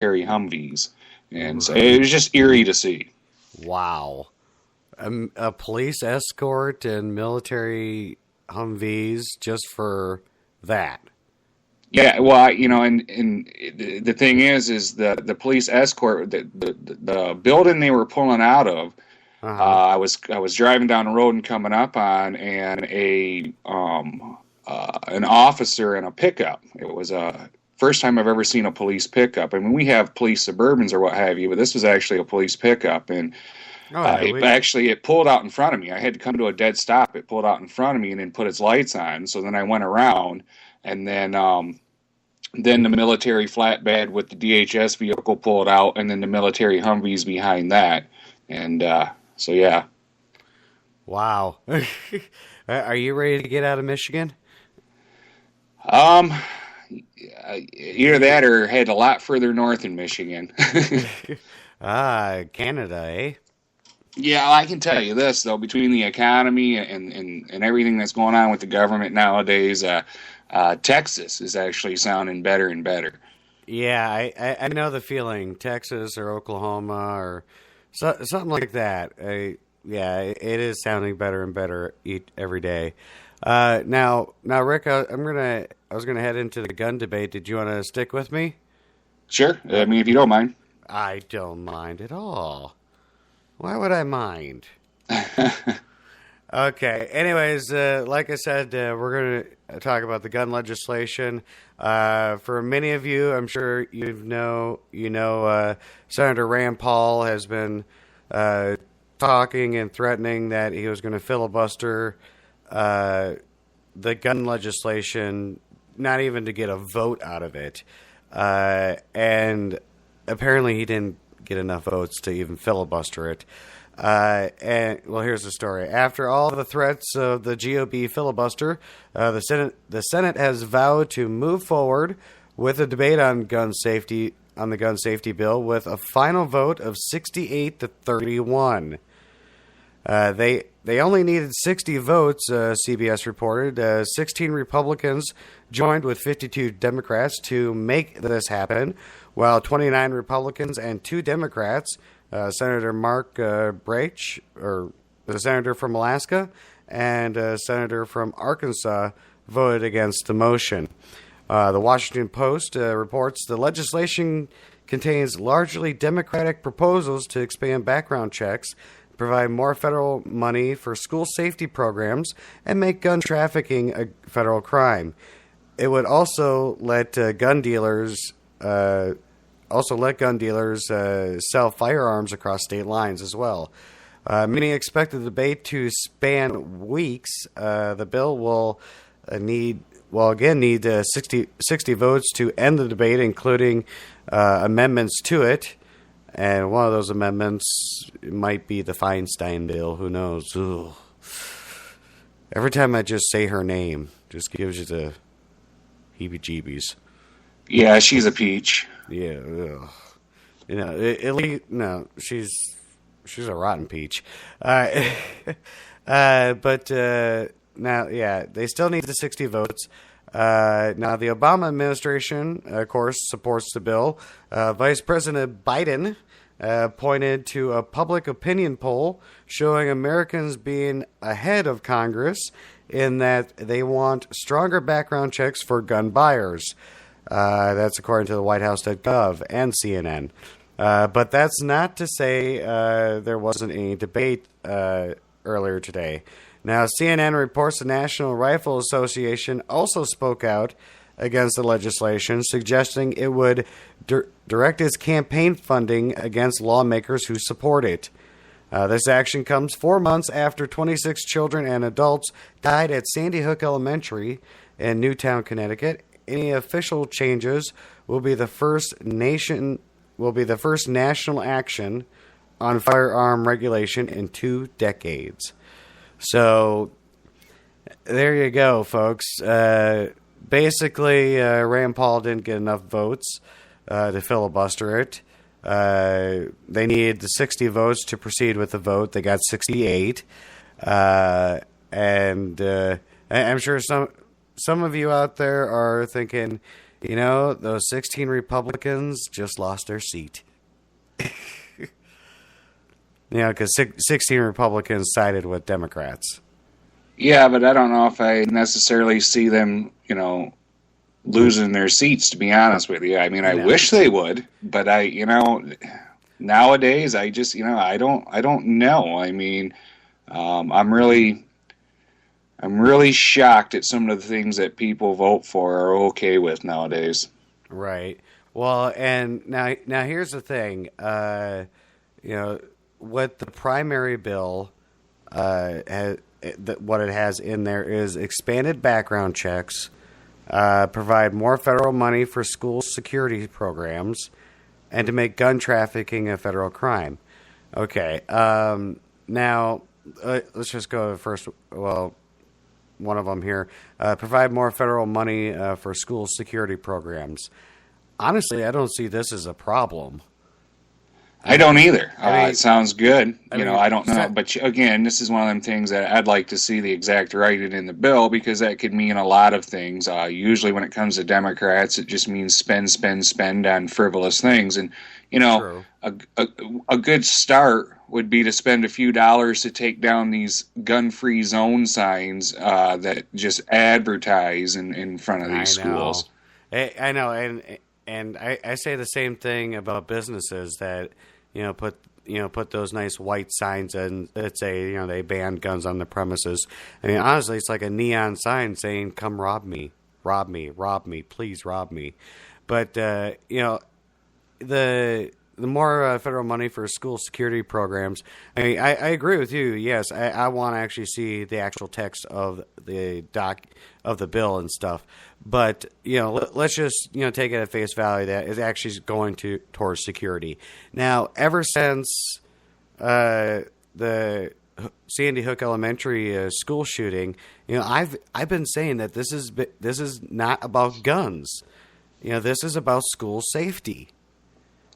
Humvees. And so it was just eerie to see. Wow. A police escort and military Humvees just for that. Yeah, well, and the thing is the police escort, the building they were pulling out of, I was driving down the road and coming up on, and an officer in a pickup. It was a first time I've ever seen a police pickup. I mean, we have police Suburbans or what have you, but this was actually a police pickup, and it pulled out in front of me. I had to come to a dead stop. It pulled out in front of me and then put its lights on. So then I went around, and then the military flatbed with the DHS vehicle pulled out, and then the military Humvees behind that. And so, yeah. Wow. Are you ready to get out of Michigan? Either that or head a lot further north in Michigan. Canada, eh? Yeah, I can tell you this, though. Between the economy and everything that's going on with the government nowadays, Texas is actually sounding better and better. Yeah, I know the feeling. Texas or Oklahoma or something like that. Yeah, it is sounding better and better every day. Now, Rick, I was gonna head into the gun debate. Did you want to stick with me? Sure. I mean, if you don't mind. I don't mind at all. Why would I mind? Okay. Anyways, like I said, we're going to talk about the gun legislation. For many of you, I'm sure you know, Senator Rand Paul has been talking and threatening that he was going to filibuster the gun legislation, not even to get a vote out of it. And apparently he didn't get enough votes to even filibuster it. And well, here's the story. After all the threats of the GOP filibuster, the Senate has vowed to move forward with a debate on the gun safety bill with a final vote of 68 to 31. They only needed 60 votes, CBS reported. 16 Republicans joined with 52 Democrats to make this happen, while 29 Republicans and 2 Democrats, Senator Mark Brach, or the senator from Alaska, and a senator from Arkansas, voted against the motion. The Washington Post reports the legislation contains largely Democratic proposals to expand background checks, provide more federal money for school safety programs, and make gun trafficking a federal crime. It would also let gun dealers sell firearms across state lines as well. Many expect the debate to span weeks. The bill will need 60 votes to end the debate, including amendments to it. And one of those amendments might be the Feinstein bill. Who knows? Ugh. Every time I just say her name, just gives you the heebie-jeebies. Yeah, she's a peach. Yeah, ugh. No, she's a rotten peach. But now, yeah, they still need the 60 votes. Now, the Obama administration, of course, supports the bill. Vice President Biden pointed to a public opinion poll showing Americans being ahead of Congress in that they want stronger background checks for gun buyers. That's according to the WhiteHouse.gov and CNN. But that's not to say there wasn't any debate earlier today. Now, CNN reports the National Rifle Association also spoke out against the legislation, suggesting it would direct its campaign funding against lawmakers who support it. This action comes 4 months after 26 children and adults died at Sandy Hook Elementary in Newtown, Connecticut. Any official changes will be the first national action on firearm regulation in 2 decades. So there you go, folks. Basically, Rand Paul didn't get enough votes to filibuster it. They needed the 60 votes to proceed with the vote. They got 68. And I'm sure some of you out there are thinking, You know, those 16 Republicans just lost their seat. You know, because 16 Republicans sided with Democrats. Yeah, but I don't know if I necessarily see them, losing their seats, to be honest with you. I mean, I wish they would, but nowadays I just, I don't know. I mean, I'm really shocked at some of the things that people vote for are okay with nowadays. Right. Well, and now here's the thing. What the primary bill what it has in there is expanded background checks, provide more federal money for school security programs, and to make gun trafficking a federal crime. Okay. Now, let's just go to the first. Well, one of them here. Provide more federal money for school security programs. Honestly, I don't see this as a problem. I don't either. It sounds good. I don't know. But again, this is one of them things that I'd like to see the exact writing in the bill, because that could mean a lot of things. Usually when it comes to Democrats, it just means spend on frivolous things. And, a good start would be to spend a few dollars to take down these gun-free zone signs that just advertise in front of these schools. I know. And I say the same thing about businesses that, put those nice white signs in that say, they ban guns on the premises. I mean, honestly, it's like a neon sign saying, come rob me, please rob me. But, the more federal money for school security programs, I agree with you. Yes, I want to actually see the actual text of the bill and stuff. But let's just take it at face value that it's actually going towards security. Now, ever since the Sandy Hook Elementary school shooting, I've been saying that this is not about guns. This is about school safety.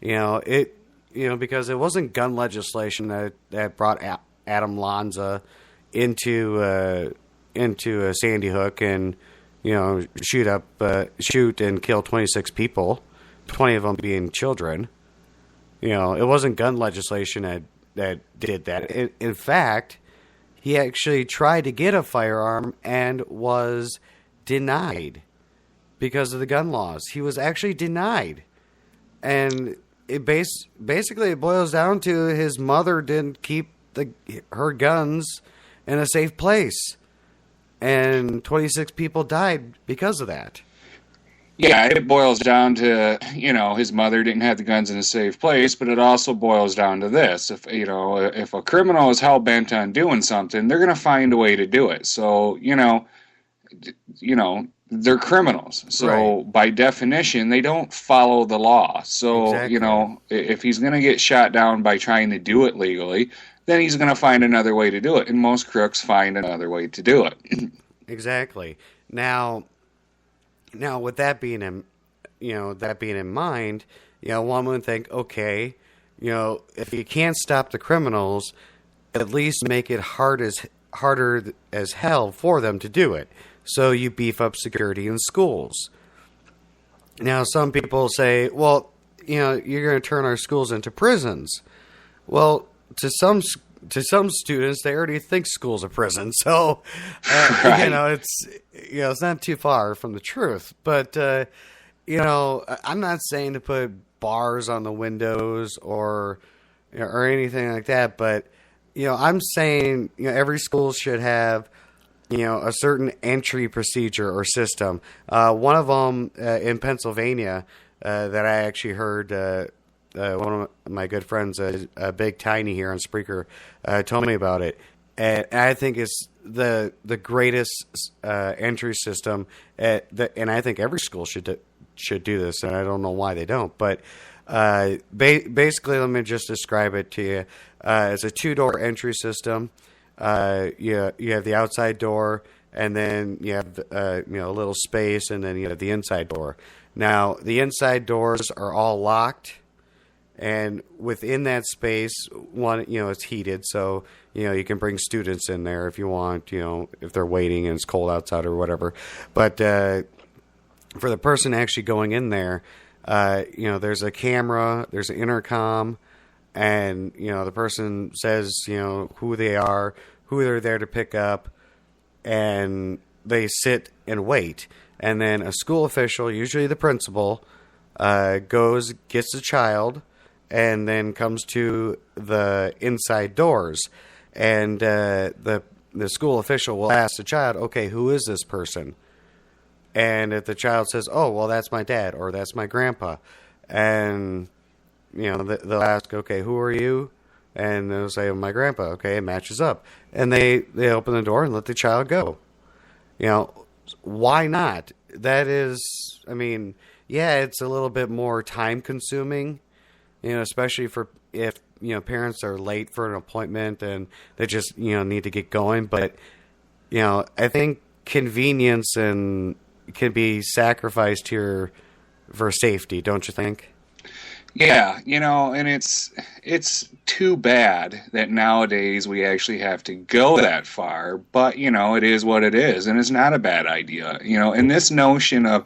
Because it wasn't gun legislation that brought Adam Lanza into Sandy Hook and shoot and kill 26 people, 20 of them being children. It wasn't gun legislation that did that. In fact, he actually tried to get a firearm and was denied because of the gun laws. He was actually denied, and it basically it boils down to his mother didn't keep her guns in a safe place, and 26 people died because of that. Yeah, it boils down to, his mother didn't have the guns in a safe place, but it also boils down to this. If a criminal is hell-bent on doing something, they're going to find a way to do it. So, they're criminals. So right. By definition, they don't follow the law. So, exactly. If he's going to get shot down by trying to do it legally, then he's going to find another way to do it. And most crooks find another way to do it. Exactly. Now with that being in mind, one would think, okay, if you can't stop the criminals, at least make it harder as hell for them to do it. So you beef up security in schools. Now, some people say, well, you're going to turn our schools into prisons. Well, to some students, they already think school's a prison. So, right. It's not too far from the truth. But, I'm not saying to put bars on the windows or anything like that. But, I'm saying, every school should have a certain entry procedure or system. One of them in Pennsylvania that I actually heard, one of my good friends, Big Tiny here on Spreaker, told me about it. And I think it's the greatest entry system, and I think every school should do this, and I don't know why they don't. But basically, let me just describe it to you. It's a 2-door entry system. You have the outside door, and then you have a little space, and then you have the inside door. Now, the inside doors are all locked, and within that space, it's heated, so you can bring students in there if you want, if they're waiting and it's cold outside or whatever. But for the person actually going in there, there's a camera, there's an intercom, and, the person says, who they are, who they're there to pick up, and they sit and wait. And then a school official, usually the principal, goes, gets the child, and then comes to the inside doors. And the school official will ask the child, okay, who is this person? And if the child says, oh, well, that's my dad or that's my grandpa. And, they'll ask, okay, who are you? And they'll say, my grandpa. Okay, it matches up. And they open the door and let the child go. Why not? That is, it's a little bit more time consuming, especially for if, parents are late for an appointment and they just, need to get going. But, I think convenience and can be sacrificed here for safety, don't you think? Yeah, and it's too bad that nowadays we actually have to go that far, but, it is what it is, and it's not a bad idea, and this notion of,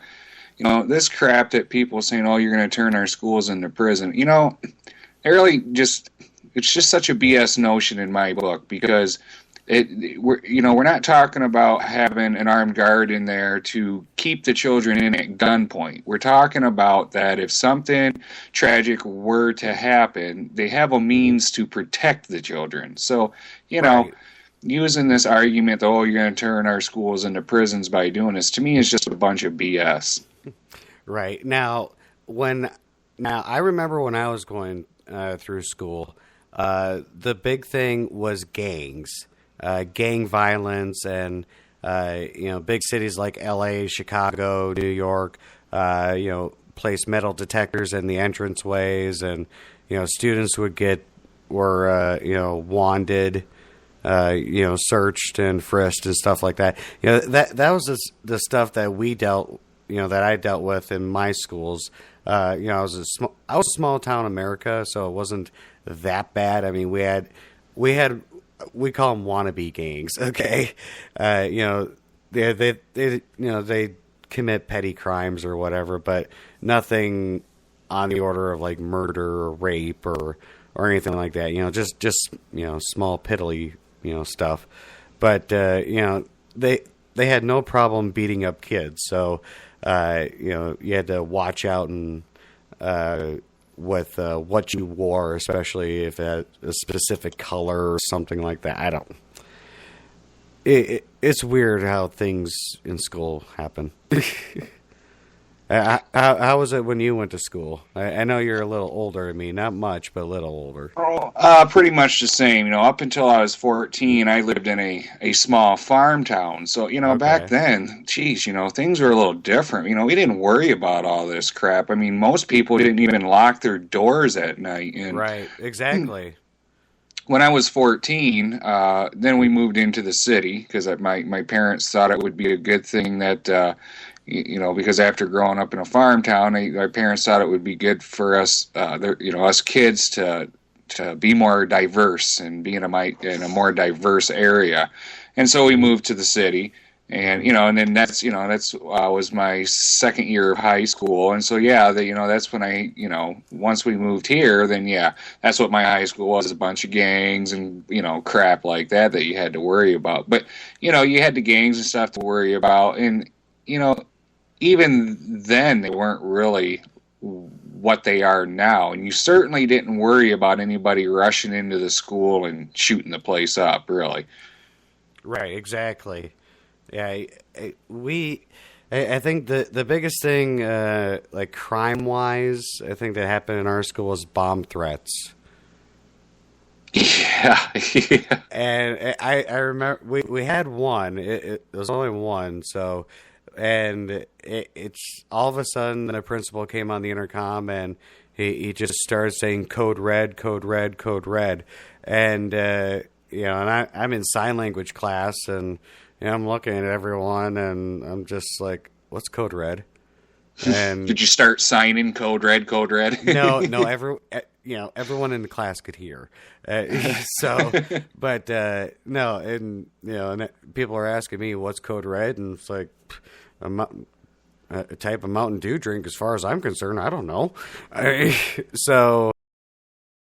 this crap that people saying, oh, you're going to turn our schools into prison, it's just such a BS notion in my book, because we're not talking about having an armed guard in there to keep the children in at gunpoint. We're talking about that if something tragic were to happen, they have a means to protect the children. So, Right. using this argument, oh, you're going to turn our schools into prisons by doing this, to me is just a bunch of BS. Right. Now, I remember when I was going through school, the big thing was gangs. Gang violence, and big cities like LA, Chicago, New York, place metal detectors in the entranceways, and students were wanded, searched and frisked and stuff like that. That was the stuff that that I dealt with in my schools. I was a small town America, so it wasn't that bad. I mean, we call them wannabe gangs. Okay, they commit petty crimes or whatever, but nothing on the order of like murder or rape or anything like that. Just small piddly stuff. But they had no problem beating up kids. So you had to watch out and with what you wore, especially if it had a specific color or something like that. I don't. It's weird how things in school happen. How was it when you went to school? I know you're a little older than me, not much, but a little older. Pretty much the same. Up until I was 14, I lived in a small farm town. So, Okay. back then, geez, things were a little different. We didn't worry about all this crap. I mean, most people didn't even lock their doors at night. And Right, exactly. when I was 14, then we moved into the city because my parents thought it would be a good thing that, because after growing up in a farm town, our parents thought it would be good for us, us kids to be more diverse and be in a more diverse area. And so we moved to the city, and and then that's was my second year of high school, and so that's when once we moved here, then that's what my high school was, a bunch of gangs and crap like that you had to worry about. But you had the gangs and stuff to worry about, and even then they weren't really what they are now, and you certainly didn't worry about anybody rushing into the school and shooting the place up, really. Right, exactly. Yeah, I think the biggest thing, like crime-wise, I think that happened in our school was bomb threats. Yeah, yeah. And I remember we had one. It was only one, so... And it's all of a sudden the principal came on the intercom and he just started saying code red, code red, code red. And, and I'm in sign language class and I'm looking at everyone and I'm just like, what's code red? And did you start signing code red, code red? No, everyone in the class could hear. But no, and and people are asking me what's code red, and it's like, a type of Mountain Dew drink, as far as I'm concerned. I don't know. So